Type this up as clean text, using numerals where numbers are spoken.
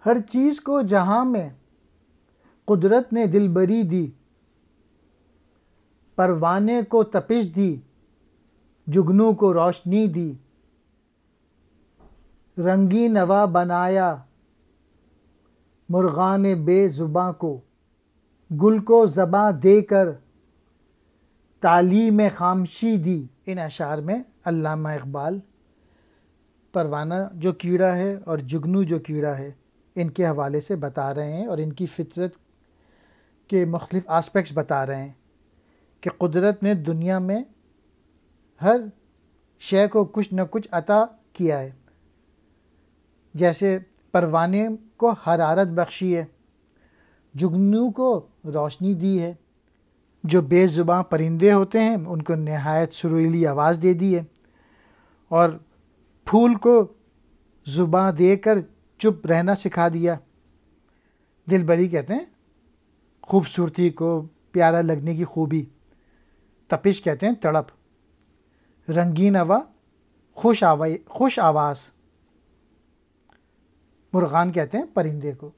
ہر چیز کو جہاں میں قدرت نے دل بری دی، پروانے کو تپش دی، جگنو کو روشنی دی، رنگی نوا بنایا مرغان بے زباں کو، گل کو زباں دے کر تعلیم خامشی دی۔ ان اشعار میں علامہ اقبال پروانہ جو کیڑا ہے اور جگنو جو کیڑا ہے ان کے حوالے سے بتا رہے ہیں اور ان کی فطرت کے مختلف آسپیکٹس بتا رہے ہیں کہ قدرت نے دنیا میں ہر شے کو کچھ نہ کچھ عطا کیا ہے۔ جیسے پروانے کو حرارت بخشی ہے، جگنو کو روشنی دی ہے، جو بے زباں پرندے ہوتے ہیں ان کو نہایت سریلی آواز دے دی ہے، اور پھول کو زباں دے کر چپ رہنا سکھا دیا۔ دل بری کہتے ہیں خوبصورتی کو، پیارا لگنے کی خوبی، تپش کہتے ہیں تڑپ، رنگین نوا خوش آواز، مرغان کہتے ہیں پرندے کو۔